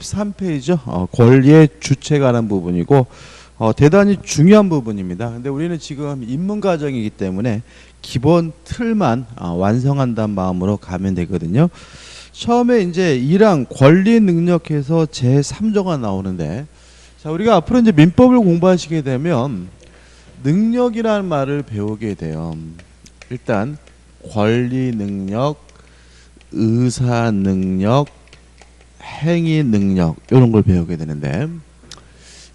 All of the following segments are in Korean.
13페이지죠. 권리의 주체가 라는 부분이고 대단히 중요한 부분입니다. 근데 우리는 지금 입문 과정이기 때문에 기본 틀만 완성한다는 마음으로 가면 되거든요. 처음에 이제 1항 권리 능력에서 제3조가 나오는데, 자, 우리가 앞으로 이제 민법을 공부하시게 되면 능력이라는 말을 배우게 돼요. 일단 권리 능력, 의사 능력, 행위 능력, 이런 걸 배우게 되는데,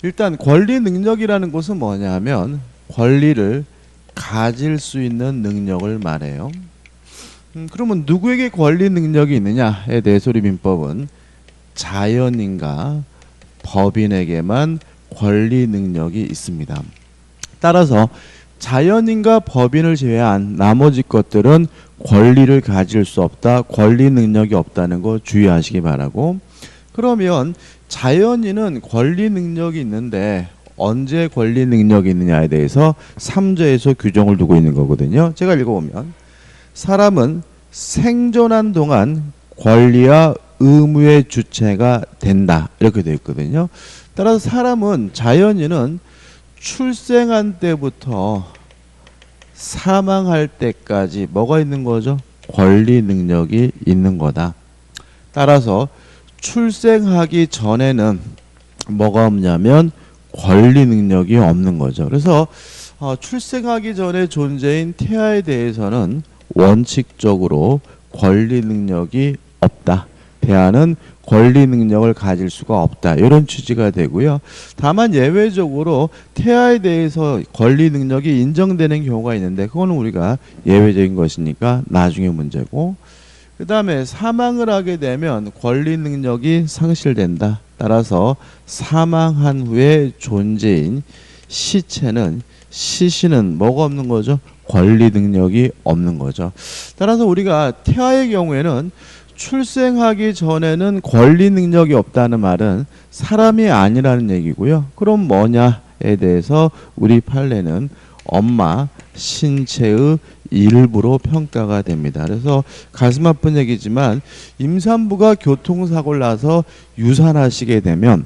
일단 권리 능력이라는 것은 뭐냐면 권리를 가질 수 있는 능력을 말해요. 그러면 누구에게 권리 능력이 있느냐에 대해서 우리 민법은 자연인과 법인에게만 권리 능력이 있습니다. 따라서 자연인과 법인을 제외한 나머지 것들은 권리를 가질 수 없다, 권리 능력이 없다는 거 주의하시기 바라고. 그러면 자연인은 권리 능력이 있는데 언제 권리 능력이 있느냐에 대해서 3조에서 규정을 두고 있는 거거든요. 제가 읽어보면 사람은 생존한 동안 권리와 의무의 주체가 된다, 이렇게 되어 있거든요. 따라서 사람은, 자연인은 출생한 때부터 사망할 때까지 뭐가 있는 거죠? 권리 능력이 있는 거다. 따라서 출생하기 전에는 뭐가 없냐면 권리 능력이 없는 거죠. 그래서 출생하기 전에 존재인 태아에 대해서는 원칙적으로 권리 능력이 없다. 태아는 권리 능력을 가질 수가 없다, 이런 취지가 되고요. 다만 예외적으로 태아에 대해서 권리 능력이 인정되는 경우가 있는데 그거는 우리가 예외적인 것이니까 나중에 문제고, 그 다음에 사망을 하게 되면 권리 능력이 상실된다. 따라서 사망한 후에 존재인 시체는, 시신은 뭐가 없는 거죠? 권리 능력이 없는 거죠. 따라서 우리가 태아의 경우에는 출생하기 전에는 권리 능력이 없다는 말은 사람이 아니라는 얘기고요. 그럼 뭐냐에 대해서 우리 판례는 엄마 신체의 일부로 평가가 됩니다. 그래서 가슴 아픈 얘기지만 임산부가 교통사고를 나서 유산하시게 되면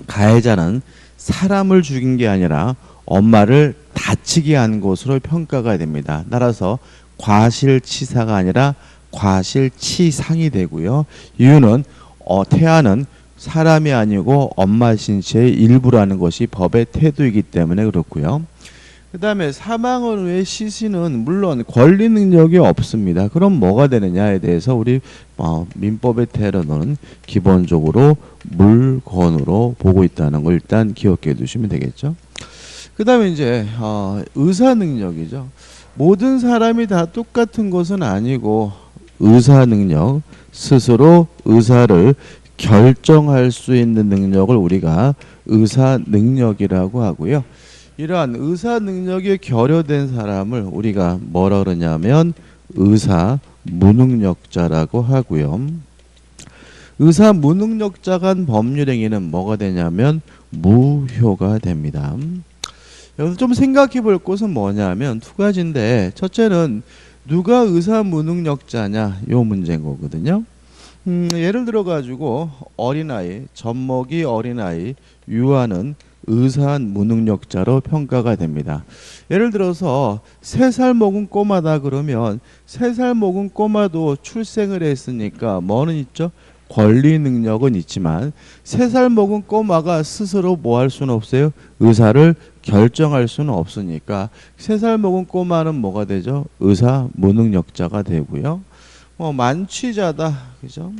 가해자는 사람을 죽인 게 아니라 엄마를 다치게 한 것으로 평가가 됩니다. 따라서 과실치사가 아니라 과실치상이 되고요. 이유는 태아는 사람이 아니고 엄마 신체의 일부라는 것이 법의 태도이기 때문에 그렇고요. 그 다음에 사망을 후에 시신은 물론 권리 능력이 없습니다. 그럼 뭐가 되느냐에 대해서 우리 민법의 태도는 기본적으로 물건으로 보고 있다는 걸 일단 기억해 두시면 되겠죠. 그 다음에 이제 의사 능력이죠. 모든 사람이 다 똑같은 것은 아니고 의사 능력, 스스로 의사를 결정할 수 있는 능력을 우리가 의사 능력이라고 하고요. 이러한 의사 능력이 결여된 사람을 우리가 뭐라 그러냐면 의사 무능력자라고 하고요. 의사 무능력자가 한 법률행위는 뭐가 되냐면 무효가 됩니다. 여기서 좀 생각해 볼 것은 뭐냐면 두 가지인데, 첫째는 누가 의사 무능력자냐, 요 문제인 거거든요. 예를 들어 가지고 어린아이, 젖먹이 어린아이, 유아는 의사 무능력자로 평가가 됩니다. 예를 들어서 3살 먹은 꼬마다 그러면 3살 먹은 꼬마도 출생을 했으니까 뭐는 있죠? 권리 능력은 있지만 3살 먹은 꼬마가 스스로 뭐 할 수는 없어요? 의사를 결정할 수는 없으니까 3살 먹은 꼬마는 뭐가 되죠? 의사 무능력자가 되고요. 만취자다, 그죠?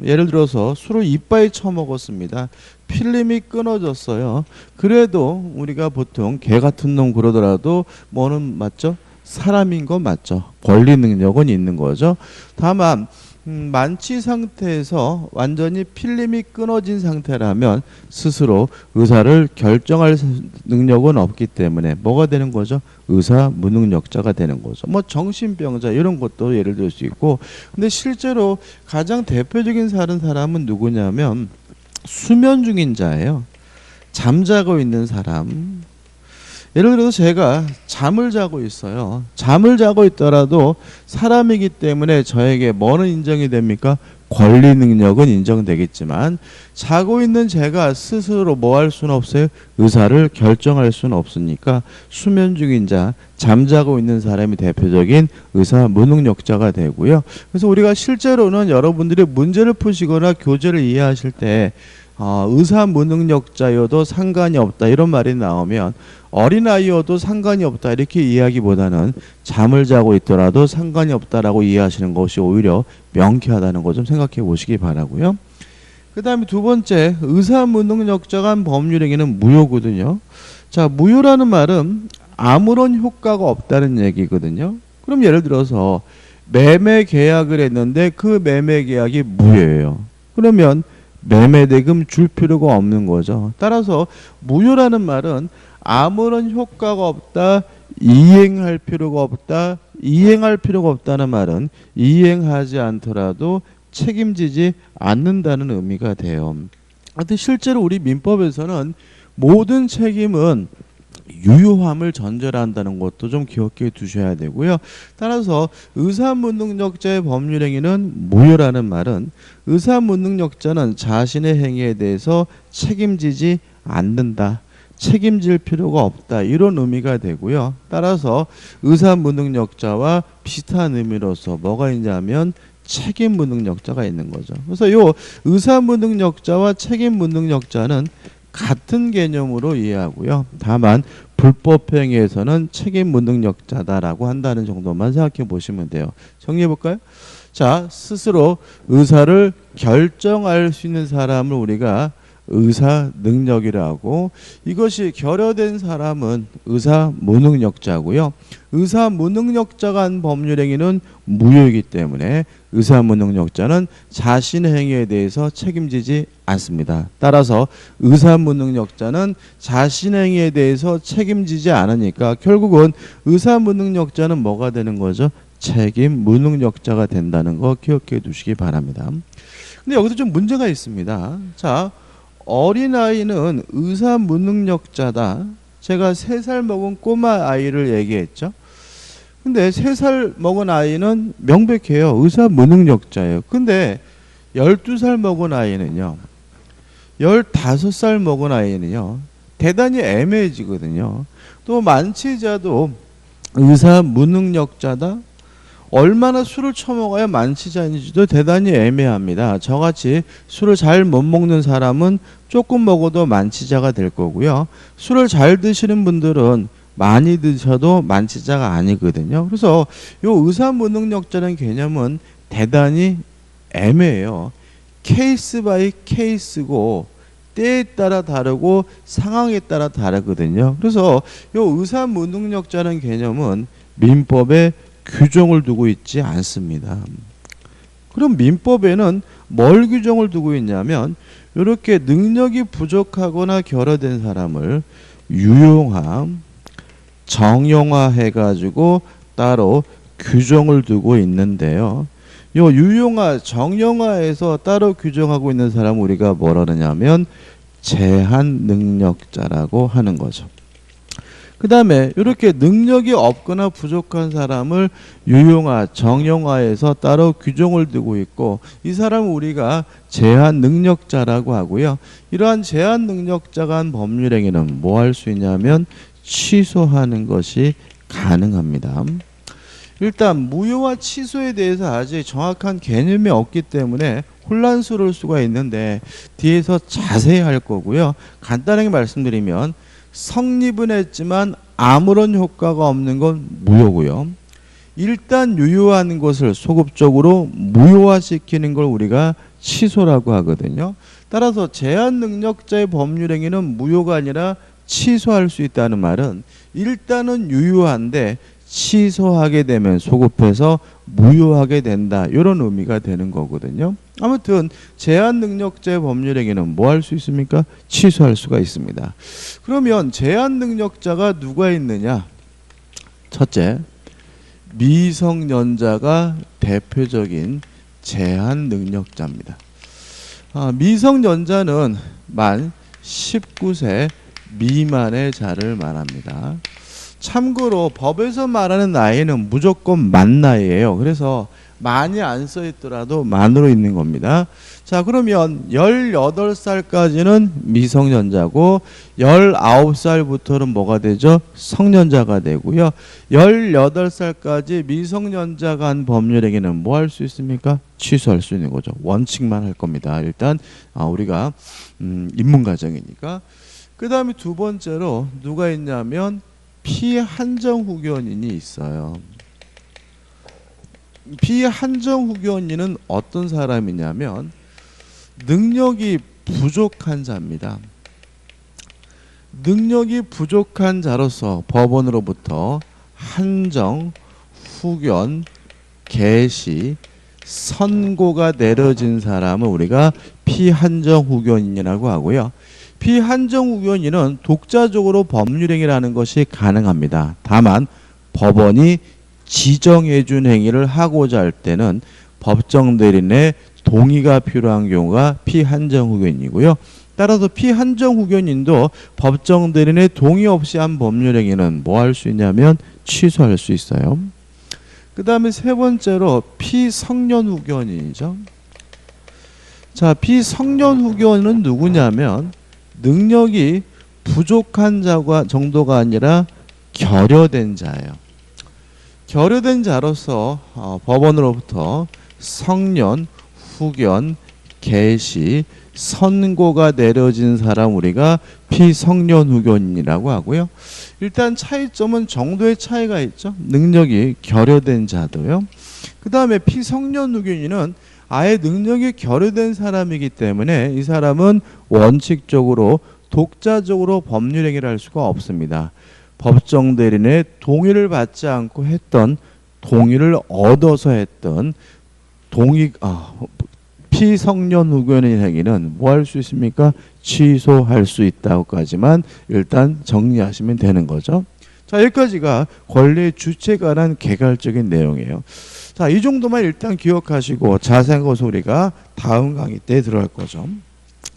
예를 들어서 술을 이빠이 처먹었습니다. 필름이 끊어졌어요. 그래도 우리가 보통 개 같은 놈 그러더라도 뭐는 맞죠? 사람인 건 맞죠. 권리 능력은 있는 거죠. 다만 만취 상태에서 완전히 필름이 끊어진 상태라면 스스로 의사를 결정할 능력은 없기 때문에 뭐가 되는 거죠? 의사 무능력자가 되는 거죠. 뭐 정신병자 이런 것도 예를 들 수 있고, 근데 실제로 가장 대표적인 사람은 누구냐면 수면 중인 자예요. 잠자고 있는 사람. 예를 들어서 제가 잠을 자고 있어요. 잠을 자고 있더라도 사람이기 때문에 저에게 뭐는 인정이 됩니까? 권리 능력은 인정되겠지만 자고 있는 제가 스스로 뭐 할 수는 없어요. 의사를 결정할 수는 없으니까 수면 중인 자, 잠자고 있는 사람이 대표적인 의사 무능력자가 되고요. 그래서 우리가 실제로는 여러분들이 문제를 푸시거나 교재를 이해하실 때 의사 무능력자여도 상관이 없다 이런 말이 나오면 어린아이여도 상관이 없다 이렇게 이해하기보다는 잠을 자고 있더라도 상관이 없다라고 이해하시는 것이 오히려 명쾌하다는 거 좀 생각해 보시기 바라고요. 그 다음에 두 번째, 의사 무능력자가 한 법률행위는 무효거든요. 자, 무효라는 말은 아무런 효과가 없다는 얘기거든요. 그럼 예를 들어서 매매 계약을 했는데 그 매매 계약이 무효예요. 그러면 매매 대금 줄 필요가 없는 거죠. 따라서 무효라는 말은 아무런 효과가 없다, 이행할 필요가 없다, 이행할 필요가 없다는 말은 이행하지 않더라도 책임지지 않는다는 의미가 돼요. 하여튼 실제로 우리 민법에서는 모든 책임은 유효함을 전제한다는 것도 좀 기억해 두셔야 되고요. 따라서 의사무능력자의 법률행위는 무효라는 말은 의사무능력자는 자신의 행위에 대해서 책임지지 않는다. 책임질 필요가 없다. 이런 의미가 되고요. 따라서 의사무능력자와 비슷한 의미로서 뭐가 있냐면 책임무능력자가 있는 거죠. 그래서 이 의사무능력자와 책임무능력자는 같은 개념으로 이해하고요. 다만 불법행위에서는 책임무능력자다라고 한다는 정도만 생각해 보시면 돼요. 정리해 볼까요? 자, 스스로 의사를 결정할 수 있는 사람을 우리가 의사 능력이라고, 이것이 결여된 사람은 의사 무능력자고요. 의사 무능력자가 한 법률행위는 무효이기 때문에 의사 무능력자는 자신의 행위에 대해서 책임지지 않습니다. 따라서 의사 무능력자는 자신의 행위에 대해서 책임지지 않으니까 결국은 의사 무능력자는 뭐가 되는 거죠? 책임 무능력자가 된다는 거 기억해 두시기 바랍니다. 근데 여기서 좀 문제가 있습니다. 자, 어린아이는 의사 무능력자다. 제가 3살 먹은 꼬마 아이를 얘기했죠. 근데 3살 먹은 아이는 명백해요. 의사 무능력자예요. 근데 12살 먹은 아이는요. 15살 먹은 아이는요. 대단히 애매해지거든요. 또 만취자도 의사 무능력자다. 얼마나 술을 처먹어야 만취자인지도 대단히 애매합니다. 저같이 술을 잘 못 먹는 사람은 조금 먹어도 만취자가 될 거고요. 술을 잘 드시는 분들은 많이 드셔도 만취자가 아니거든요. 그래서 이 의사 무능력자라는 개념은 대단히 애매해요. 케이스 바이 케이스고 때에 따라 다르고 상황에 따라 다르거든요. 그래서 이 의사 무능력자라는 개념은 민법에 규정을 두고 있지 않습니다. 그럼 민법에는 뭘 규정을 두고 있냐면 이렇게 능력이 부족하거나 결여된 사람을 유용화, 정형화 해가지고 따로 규정을 두고 있는데요. 요 유용화, 정형화에서 따로 규정하고 있는 사람을 우리가 뭐라 그러냐면 제한 능력자라고 하는 거죠. 그 다음에 이렇게 능력이 없거나 부족한 사람을 유용화, 정형화해서 따로 규정을 두고 있고 이 사람은 우리가 제한 능력자라고 하고요. 이러한 제한 능력자가 한 법률행위는 뭐 할 수 있냐면 취소하는 것이 가능합니다. 일단 무효와 취소에 대해서 아직 정확한 개념이 없기 때문에 혼란스러울 수가 있는데 뒤에서 자세히 할 거고요. 간단하게 말씀드리면 성립은 했지만 아무런 효과가 없는 건 무효고요. 일단 유효한 것을 소급적으로 무효화시키는 걸 우리가 취소라고 하거든요. 따라서 제한 능력자의 법률행위는 무효가 아니라 취소할 수 있다는 말은 일단은 유효한데 취소하게 되면 소급해서 무효하게 된다. 이런 의미가 되는 거거든요. 아무튼 제한 능력자의 법률행위는 뭐 할 수 있습니까? 취소할 수가 있습니다. 그러면 제한 능력자가 누가 있느냐? 첫째, 미성년자가 대표적인 제한 능력자입니다. 미성년자는 만 19세 미만의 자를 말합니다. 참고로 법에서 말하는 나이는 무조건 만 나이예요. 그래서 많이 안 써 있더라도 만으로 있는 겁니다. 자, 그러면 18살까지는 미성년자고 19살부터는 뭐가 되죠? 성년자가 되고요. 18살까지 미성년자가 한 법률행위는 뭐 할 수 있습니까? 취소할 수 있는 거죠. 원칙만 할 겁니다. 일단 우리가 입문가정이니까. 그 다음에 두 번째로 누가 있냐면 피한정후견인이 있어요. 피한정후견인은 어떤 사람이냐면 능력이 부족한 자입니다. 능력이 부족한 자로서 법원으로부터 한정, 후견, 개시, 선고가 내려진 사람을 우리가 피한정후견인이라고 하고요. 피한정후견인은 독자적으로 법률행위라는 것이 가능합니다. 다만 법원이 지정해준 행위를 하고자 할 때는 법정 대리인의 동의가 필요한 경우가 피한정후견이고요. 따라서 피한정후견인도 법정 대리인의 동의 없이 한 법률행위는 뭐 할 수 있냐면 취소할 수 있어요. 그 다음에 세 번째로 피성년후견인이죠. 자, 피성년후견은 누구냐면 능력이 부족한 자가 정도가 아니라 결여된 자예요. 결여된 자로서 법원으로부터 성년, 후견, 개시, 선고가 내려진 사람 우리가 피성년후견인이라고 하고요. 일단 차이점은 정도의 차이가 있죠. 능력이 결여된 자도요. 그 다음에 피성년후견인은 아예 능력이 결여된 사람이기 때문에 이 사람은 원칙적으로 독자적으로 법률행위를 할 수가 없습니다. 법정 대리인의 동의를 받지 않고 했던, 동의를 얻어서 했던 피성년후견인 행위는 뭐 할 수 있습니까? 취소할 수 있다고까지만 일단 정리하시면 되는 거죠. 자, 여기까지가 권리의 주체에 관한 개괄적인 내용이에요. 자, 이 정도만 일단 기억하시고 자세한 것을 우리가 다음 강의 때 들어갈 거죠.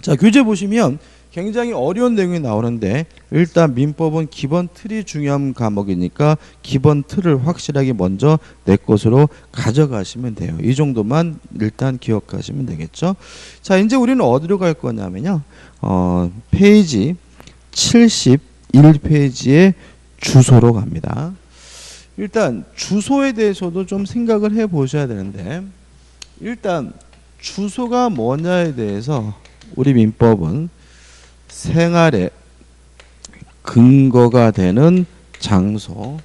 자, 교재 보시면 굉장히 어려운 내용이 나오는데 일단 민법은 기본 틀이 중요한 과목이니까 기본 틀을 확실하게 먼저 내 것으로 가져가시면 돼요. 이 정도만 일단 기억하시면 되겠죠. 자, 이제 우리는 어디로 갈 거냐면요. 페이지 71페이지의 주소로 갑니다. 일단 주소에 대해서도 좀 생각을 해 보셔야 되는데 일단 주소가 뭐냐에 대해서 우리 민법은 생활의 근거가 되는 장소,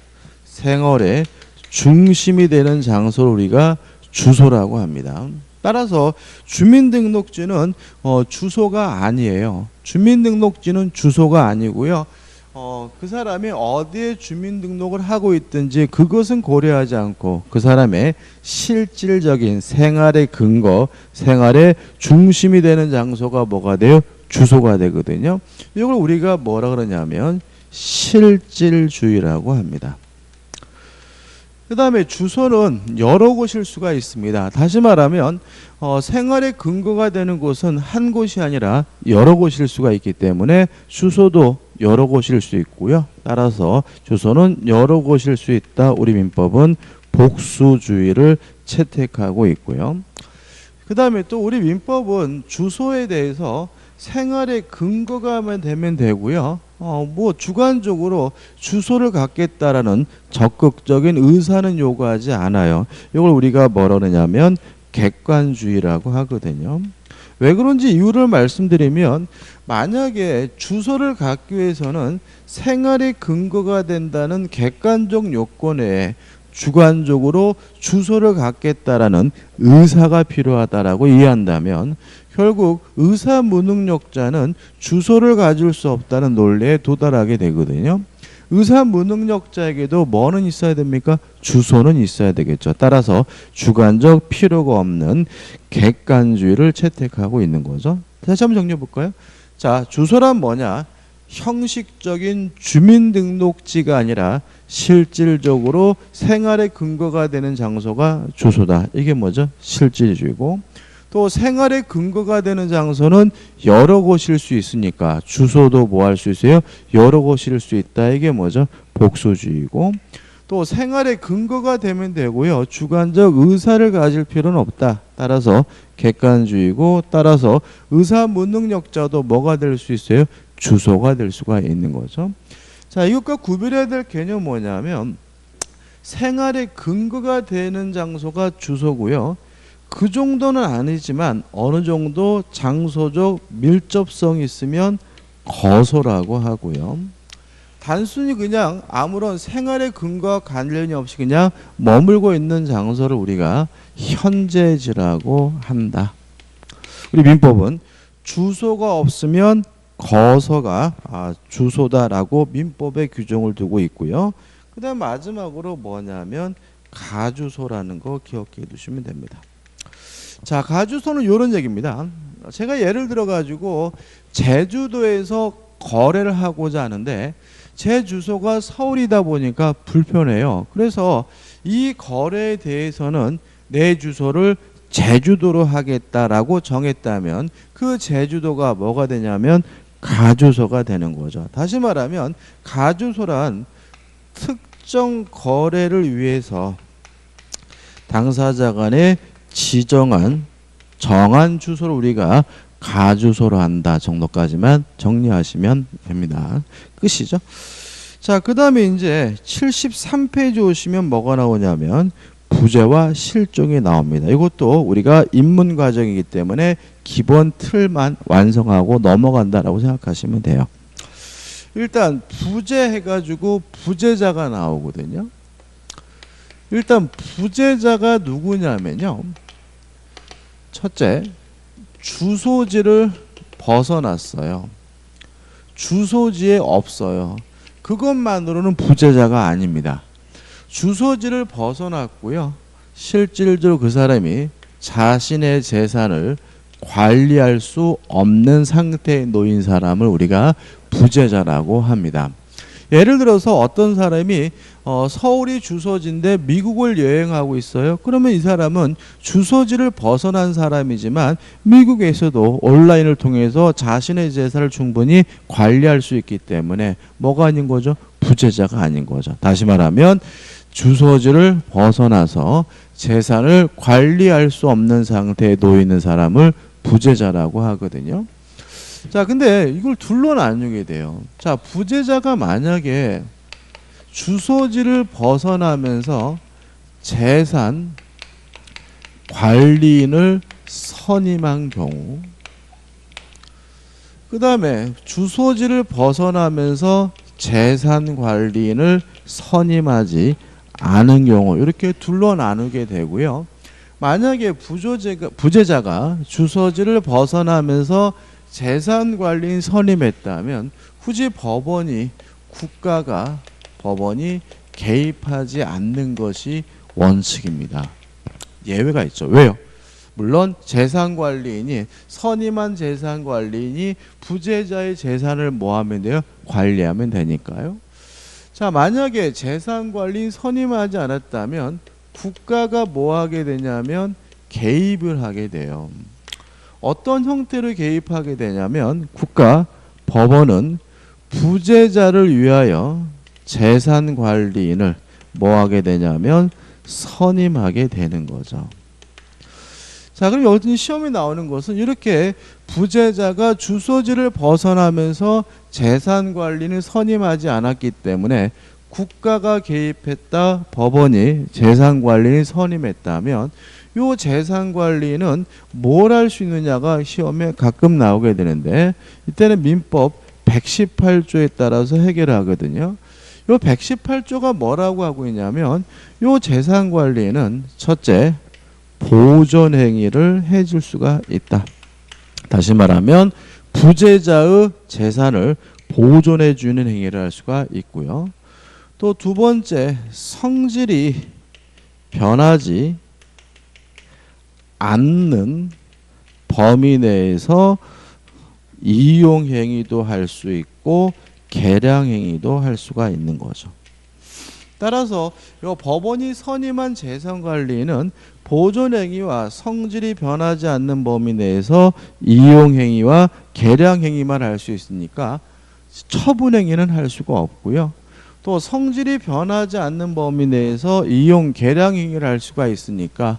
생활의 중심이 되는 장소를 우리가 주소라고 합니다. 따라서 주민등록지는 주소가 아니에요. 주민등록지는 주소가 아니고요. 그 사람이 어디에 주민등록을 하고 있든지 그것은 고려하지 않고 그 사람의 실질적인 생활의 근거, 생활의 중심이 되는 장소가 뭐가 돼요? 주소가 되거든요. 이걸 우리가 뭐라 그러냐면 실질주의라고 합니다. 그 다음에 주소는 여러 곳일 수가 있습니다. 다시 말하면 생활의 근거가 되는 곳은 한 곳이 아니라 여러 곳일 수가 있기 때문에 주소도 여러 곳일 수 있고요. 따라서 주소는 여러 곳일 수 있다. 우리 민법은 복수주의를 채택하고 있고요. 그 다음에 또 우리 민법은 주소에 대해서 생활의 근거가 되면 되고요. 뭐 주관적으로 주소를 갖겠다라는 적극적인 의사는 요구하지 않아요. 이걸 우리가 뭐라 그러냐면 객관주의라고 하거든요. 왜 그런지 이유를 말씀드리면 만약에 주소를 갖기 위해서는 생활의 근거가 된다는 객관적 요건에 주관적으로 주소를 갖겠다라는 의사가 필요하다라고 이해한다면 결국 의사 무능력자는 주소를 가질 수 없다는 논리에 도달하게 되거든요. 의사 무능력자에게도 뭐는 있어야 됩니까? 주소는 있어야 되겠죠. 따라서 주관적 필요가 없는 객관주의를 채택하고 있는 거죠. 다시 한번 정리해 볼까요? 자, 주소란 뭐냐? 형식적인 주민등록지가 아니라 실질적으로 생활의 근거가 되는 장소가 주소다. 이게 뭐죠? 실질주의고. 또 생활의 근거가 되는 장소는 여러 곳일 수 있으니까 주소도 뭐 할 수 있어요? 여러 곳일 수 있다. 이게 뭐죠? 복수주의고. 또 생활의 근거가 되면 되고요. 주관적 의사를 가질 필요는 없다. 따라서 객관주의고, 따라서 의사 무능력자도 뭐가 될 수 있어요? 주소가 될 수가 있는 거죠. 자, 이것과 구별해야 될 개념은 뭐냐면 생활의 근거가 되는 장소가 주소고요. 그 정도는 아니지만 어느 정도 장소적 밀접성이 있으면 거소라고 하고요. 단순히 그냥 아무런 생활의 근거와 관련이 없이 그냥 머물고 있는 장소를 우리가 현재지라고 한다. 우리 민법은 주소가 없으면 거소가 주소다라고 민법에 규정을 두고 있고요. 그 다음 마지막으로 뭐냐면 가주소라는 거 기억해 두시면 됩니다. 자, 가주소는 이런 얘기입니다. 제가 예를 들어 가지고 제주도에서 거래를 하고자 하는데 제 주소가 서울이다 보니까 불편해요. 그래서 이 거래에 대해서는 내 주소를 제주도로 하겠다라고 정했다면 그 제주도가 뭐가 되냐면 가주소가 되는 거죠. 다시 말하면 가주소란 특정 거래를 위해서 당사자 간에 정한 주소를 우리가 가주소로 한다 정도까지만 정리하시면 됩니다. 끝이죠. 자, 그 다음에 이제 73페이지 오시면 뭐가 나오냐면 부재와 실종이 나옵니다. 이것도 우리가 입문 과정이기 때문에 기본 틀만 완성하고 넘어간다라고 생각하시면 돼요. 일단 부재 해가지고 부재자가 나오거든요. 일단 부재자가 누구냐면요. 첫째, 주소지를 벗어났어요. 주소지에 없어요. 그것만으로는 부재자가 아닙니다. 주소지를 벗어났고요. 실질적으로 그 사람이 자신의 재산을 관리할 수 없는 상태에 놓인 사람을 우리가 부재자라고 합니다. 예를 들어서 어떤 사람이 서울이 주소지인데 미국을 여행하고 있어요. 그러면 이 사람은 주소지를 벗어난 사람이지만 미국에서도 온라인을 통해서 자신의 재산을 충분히 관리할 수 있기 때문에 뭐가 아닌 거죠? 부재자가 아닌 거죠. 다시 말하면 주소지를 벗어나서 재산을 관리할 수 없는 상태에 놓여 있는 사람을 부재자라고 하거든요. 자, 근데 이걸 둘로 나누게 돼요. 자, 부재자가 만약에 주소지를 벗어나면서 재산 관리인을 선임한 경우, 그 다음에 주소지를 벗어나면서 재산 관리인을 선임하지 않은 경우, 이렇게 둘로 나누게 되고요. 만약에 부재자가 주소지를 벗어나면서 재산 관리인 선임했다면 굳이 법원이 개입하지 않는 것이 원칙입니다. 예외가 있죠. 왜요? 물론 재산관리인이 선임한 재산관리인이 부재자의 재산을 뭐 하면 돼요? 관리하면 되니까요. 자, 만약에 재산관리인 선임하지 않았다면 국가가 뭐 하게 되냐면 개입을 하게 돼요. 어떤 형태로 개입하게 되냐면 법원은 부재자를 위하여 재산관리인을 뭐 하게 되냐면 선임하게 되는 거죠. 자, 그럼 여기 시험에 나오는 것은 이렇게 부재자가 주소지를 벗어나면서 재산관리인을 선임하지 않았기 때문에 국가가 개입했다, 법원이 재산관리인을 선임했다면 요 재산관리는 뭘 할 수 있느냐가 시험에 가끔 나오게 되는데 이때는 민법 118조에 따라서 해결하거든요. 요 118조가 뭐라고 하고 있냐면 요 재산관리는 첫째, 보존행위를 해줄 수가 있다. 다시 말하면 부재자의 재산을 보존해 주는 행위를 할 수가 있고요. 또 두 번째, 성질이 변하지 않는 범위 내에서 이용행위도 할 수 있고 개량행위도 할 수가 있는 거죠. 따라서 이 법원이 선임한 재산관리는 보존행위와 성질이 변하지 않는 범위 내에서 이용행위와 개량행위만 할 수 있으니까 처분행위는 할 수가 없고요. 또 성질이 변하지 않는 범위 내에서 이용 계량 행위를 할 수가 있으니까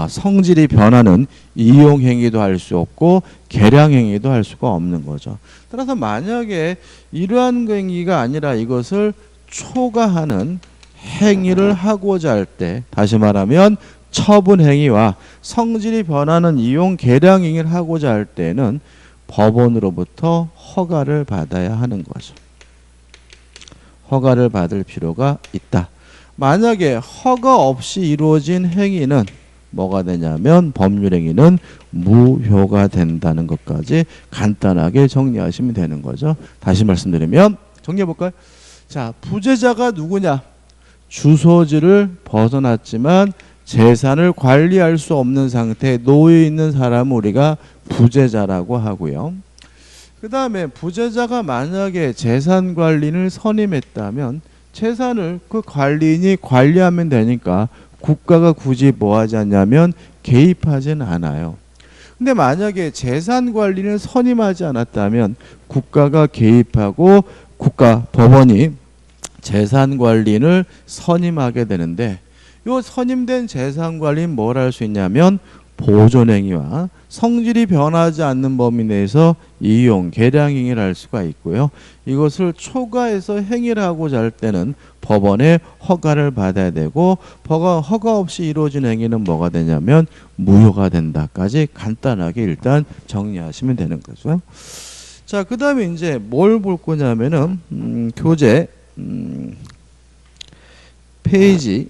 성질이 변하는 이용 행위도 할 수 없고 계량 행위도 할 수가 없는 거죠. 따라서 만약에 이러한 행위가 아니라 이것을 초과하는 행위를 하고자 할 때, 다시 말하면 처분 행위와 성질이 변하는 이용 계량 행위를 하고자 할 때는 법원으로부터 허가를 받아야 하는 거죠. 허가를 받을 필요가 있다. 만약에 허가 없이 이루어진 행위는 뭐가 되냐면 법률 행위는 무효가 된다는 것까지 간단하게 정리하시면 되는 거죠. 다시 말씀드리면 정리해 볼까요? 자, 부재자가 누구냐? 주소지를 벗어났지만 재산을 관리할 수 없는 상태에 놓여 있는 사람을 우리가 부재자라고 하고요. 그 다음에 부재자가 만약에 재산 관리인을 선임했다면 재산을 그 관리인이 관리하면 되니까 국가가 굳이 뭐 하지 않냐면 개입하지는 않아요. 근데 만약에 재산 관리인을 선임하지 않았다면 국가가 개입하고 법원이 재산 관리인을 선임하게 되는데, 이 선임된 재산 관리인 뭘 할 수 있냐면 보존 행위와 성질이 변하지 않는 범위 내에서 이용, 계량 행위를 할 수가 있고요. 이것을 초과해서 행위를 하고자 할 때는 법원의 허가를 받아야 되고, 허가 없이 이루어진 행위는 뭐가 되냐면 무효가 된다까지 간단하게 일단 정리하시면 되는 거죠. 자, 그 다음에 이제 뭘 볼 거냐면은 교재 페이지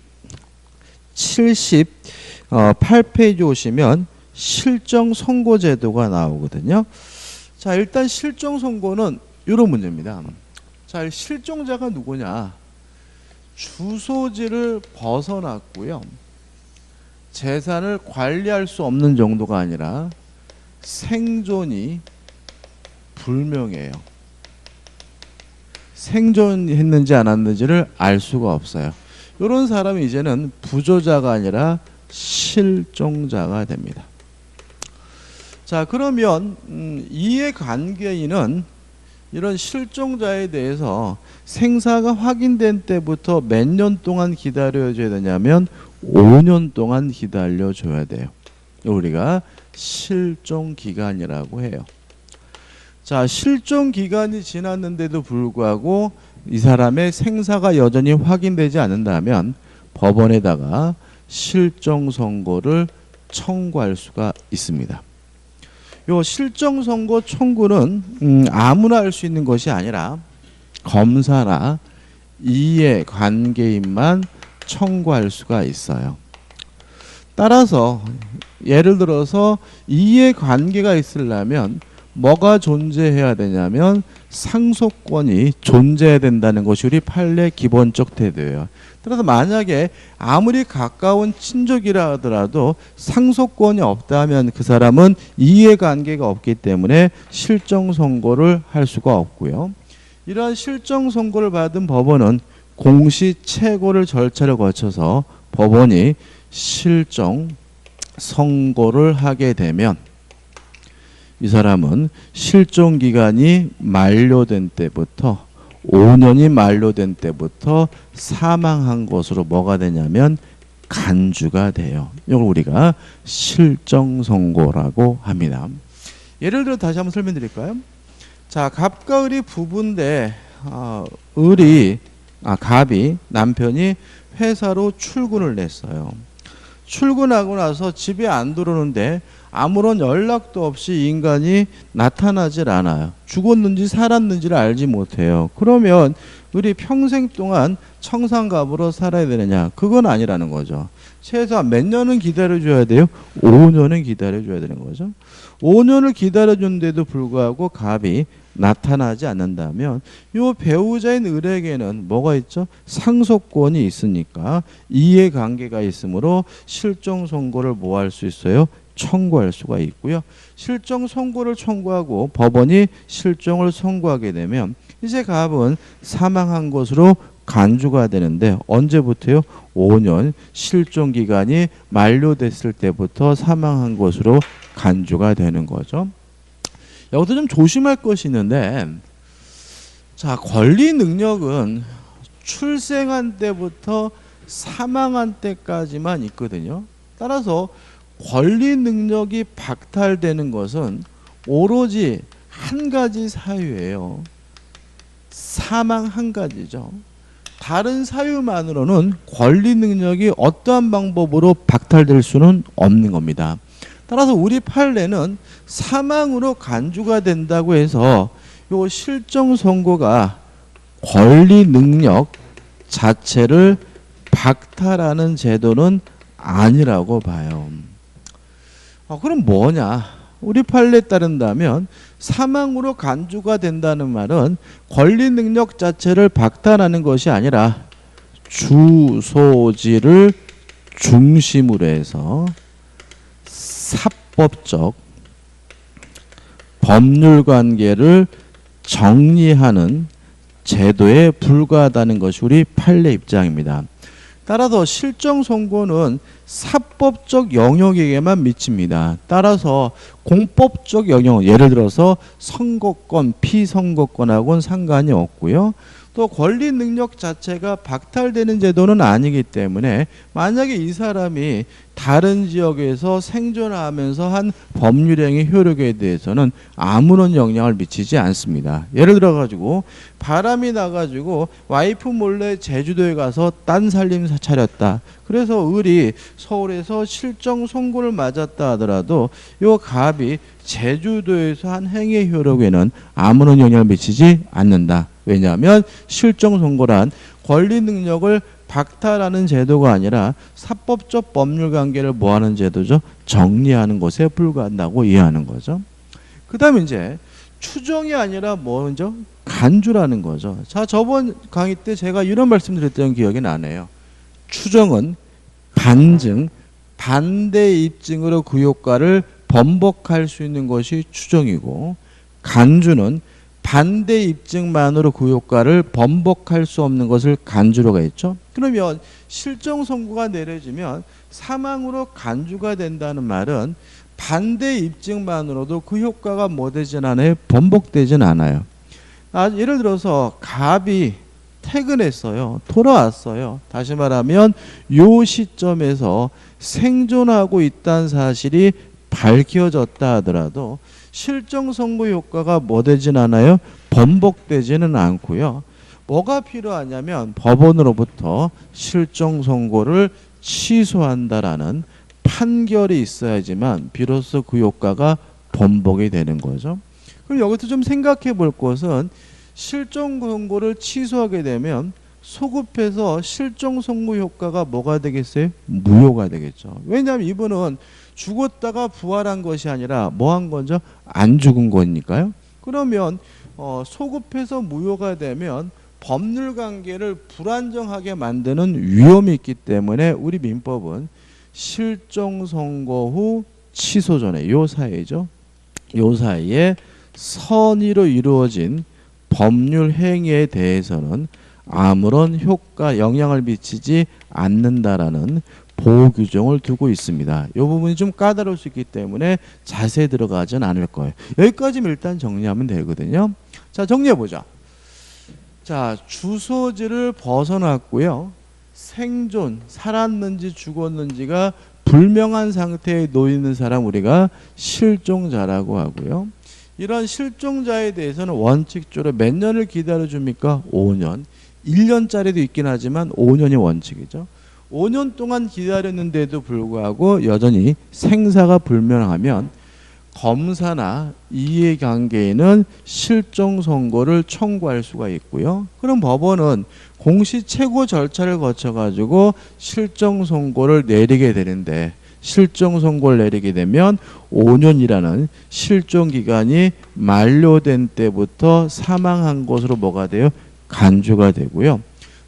78페이지 오시면 실정 선고 제도가 나오거든요. 자, 일단 실정 선고는 이런 문제입니다. 자, 실종자가 누구냐? 주소지를 벗어났고요. 재산을 관리할 수 없는 정도가 아니라 생존이 불명해요. 생존했는지 안 했는지를 알 수가 없어요. 이런 사람이 이제는 부조자가 아니라 실종자가 됩니다. 자, 그러면 이해관계인은 이런 실종자에 대해서 생사가 확인된 때부터 몇 년 동안 기다려줘야 되냐면 5년 동안 기다려줘야 돼요. 우리가 실종기간이라고 해요. 자, 실종기간이 지났는데도 불구하고 이 사람의 생사가 여전히 확인되지 않는다면 법원에다가 실종선고를 청구할 수가 있습니다. 요 실종선고 청구는 아무나 할 수 있는 것이 아니라 검사나 이해관계인만 청구할 수가 있어요. 따라서 예를 들어서 이해관계가 있으려면 뭐가 존재해야 되냐면 상속권이 존재해야 된다는 것이 우리 판례 기본적 태도예요. 따라서 만약에 아무리 가까운 친족이라 하더라도 상속권이 없다면 그 사람은 이해관계가 없기 때문에 실정선고를 할 수가 없고요. 이러한 실정선고를 받은 법원은 공시채고를 절차를 거쳐서 법원이 실정선고를 하게 되면 이 사람은 실종기간이 만료된 때부터 5년이 만료된 때부터 사망한 것으로 뭐가 되냐면 간주가 돼요. 이걸 우리가 실정선고라고 합니다. 예를 들어 다시 한번 설명드릴까요? 자, 갑과 을이 부부인데 갑이 남편이 회사로 출근을 냈어요. 출근하고 나서 집에 안 들어오는데 아무런 연락도 없이 인간이 나타나질 않아요. 죽었는지 살았는지를 알지 못해요. 그러면 우리 평생 동안 청산갑으로 살아야 되느냐? 그건 아니라는 거죠. 최소한 몇 년은 기다려줘야 돼요? 5년은 기다려줘야 되는 거죠. 5년을 기다려준데도 불구하고 갑이 나타나지 않는다면 이 배우자인 을에게는 뭐가 있죠? 상속권이 있으니까 이해관계가 있으므로 실종선고를 뭐 할 수 있어요? 청구할 수가 있고요. 실종선고를 청구하고 법원이 실종을 선고하게 되면 이제 갑은 사망한 것으로 간주가 되는데 언제부터요? 5년 실종기간이 만료됐을 때부터 사망한 것으로 간주가 되는 거죠. 여기서 좀 조심할 것이 있는데, 자, 권리 능력은 출생한 때부터 사망한 때까지만 있거든요. 따라서 권리 능력이 박탈되는 것은 오로지 한 가지 사유예요. 사망 한 가지죠. 다른 사유만으로는 권리 능력이 어떠한 방법으로 박탈될 수는 없는 겁니다. 따라서 우리 판례는 사망으로 간주가 된다고 해서 요 실정 선고가 권리 능력 자체를 박탈하는 제도는 아니라고 봐요. 그럼 뭐냐? 우리 판례에 따른다면 사망으로 간주가 된다는 말은 권리 능력 자체를 박탈하는 것이 아니라 주소지를 중심으로 해서 사법적 법률 관계를 정리하는 제도에 불과하다는 것이 우리 판례 입장입니다. 따라서 실정 선고는 사법적 영역에게만 미칩니다. 따라서 공법적 영역, 예를 들어서 선거권, 피선거권하고는 상관이 없고요. 또 권리 능력 자체가 박탈되는 제도는 아니기 때문에 만약에 이 사람이 다른 지역에서 생존하면서 한 법률행위 효력에 대해서는 아무런 영향을 미치지 않습니다. 예를 들어 가지고 바람이 나가지고 와이프 몰래 제주도에 가서 딴 살림 차렸다. 그래서 을이 서울에서 실정 선고를 맞았다 하더라도 요 갑이 제주도에서 한 행위의 효력에는 아무런 영향을 미치지 않는다. 왜냐하면 실정 선고란 권리 능력을 박탈하는 제도가 아니라 사법적 법률 관계를 뭐하는 제도죠? 정리하는 것에 불과한다고 이해하는 거죠. 그 다음에 이제 추정이 아니라 뭐죠? 간주라는 거죠. 자, 저번 강의 때 제가 이런 말씀드렸던 기억이 나네요. 추정은 반증, 반대 입증으로 그 효과를 번복할 수 있는 것이 추정이고, 간주는 반대 입증만으로 그 효과를 번복할 수 없는 것을 간주로가 했죠. 그러면 실정 선고가 내려지면 사망으로 간주가 된다는 말은 반대 입증만으로도 그 효과가 뭐 되진 않아요? 번복되진 않아요. 예를 들어서 갑이 퇴근했어요. 돌아왔어요. 다시 말하면 요 시점에서 생존하고 있다는 사실이 밝혀졌다 하더라도 실정 선고 효과가 뭐 되진 않아요? 번복되지는 않고요. 뭐가 필요하냐면 법원으로부터 실정 선고를 취소한다라는 판결이 있어야지만 비로소 그 효과가 번복이 되는 거죠. 그럼 여기서 좀 생각해 볼 것은 실정 선고를 취소하게 되면 소급해서 실정 선고 효과가 뭐가 되겠어요? 무효가 되겠죠. 왜냐하면 이분은 죽었다가 부활한 것이 아니라 뭐 한 거죠? 안 죽은 거니까요. 그러면 소급해서 무효가 되면 법률 관계를 불안정하게 만드는 위험이 있기 때문에 우리 민법은 실정 선고 후 취소 전에 요 사이죠. 요 사이에 선의로 이루어진 법률 행위에 대해서는 아무런 효과, 영향을 미치지 않는다라는 보호 규정을 두고 있습니다. 이 부분이 좀 까다로울 수 있기 때문에 자세히 들어가진 않을 거예요. 여기까지는 일단 정리하면 되거든요. 자, 정리해보자. 자, 주소지를 벗어났고요. 생존, 살았는지 죽었는지가 불명한 상태에 놓이는 사람 우리가 실종자라고 하고요. 이런 실종자에 대해서는 원칙적으로 몇 년을 기다려줍니까? 5년. 1년짜리도 있긴 하지만 5년이 원칙이죠. 5년 동안 기다렸는데도 불구하고 여전히 생사가 불명하면 검사나 이해관계인은 실종 선고를 청구할 수가 있고요. 그럼 법원은 공시 최고 절차를 거쳐 가지고 실종 선고를 내리게 되는데, 실종 선고를 내리게 되면 5년이라는 실종 기간이 만료된 때부터 사망한 것으로 뭐가 돼요? 간주가 되고요.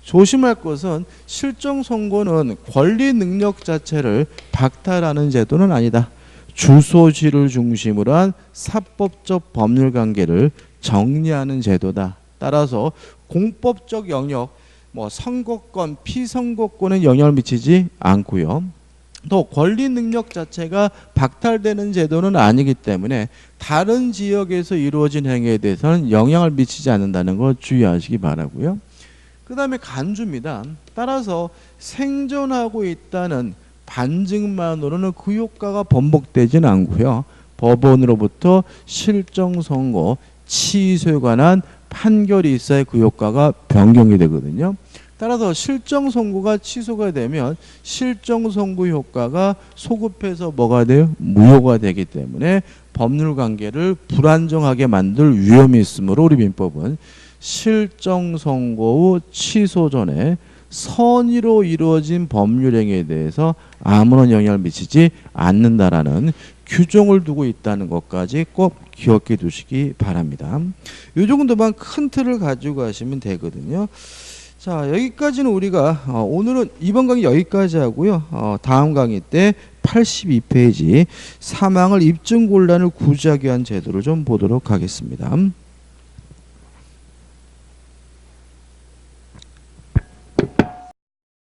조심할 것은 실정 선고는 권리 능력 자체를 박탈하는 제도는 아니다. 주소지를 중심으로 한 사법적 법률 관계를 정리하는 제도다. 따라서 공법적 영역, 뭐 선거권, 피선거권에 영향을 미치지 않고요. 또 권리 능력 자체가 박탈되는 제도는 아니기 때문에 다른 지역에서 이루어진 행위에 대해서는 영향을 미치지 않는다는 거 주의하시기 바라고요. 그 그 다음에 간주입니다. 따라서 생존하고 있다는 반증만으로는 그 효과가 번복되지는 않고요. 법원으로부터 실정 선고, 취소에 관한 판결이 있어야 그 효과가 변경이 되거든요. 따라서 실정 선고가 취소가 되면 실정 선고 효과가 소급해서 뭐가 돼요? 무효가 되기 때문에 법률 관계를 불안정하게 만들 위험이 있으므로 우리 민법은 실정 선고 후 취소 전에 선의로 이루어진 법률행위에 대해서 아무런 영향을 미치지 않는다라는 규정을 두고 있다는 것까지 꼭 기억해 두시기 바랍니다. 이 정도만 큰 틀을 가지고 가시면 되거든요. 자, 여기까지는 우리가 오늘은 이번 강의 여기까지 하고요. 다음 강의 때 82페이지 사망을 입증 곤란을 구제하기 위한 제도를 좀 보도록 하겠습니다.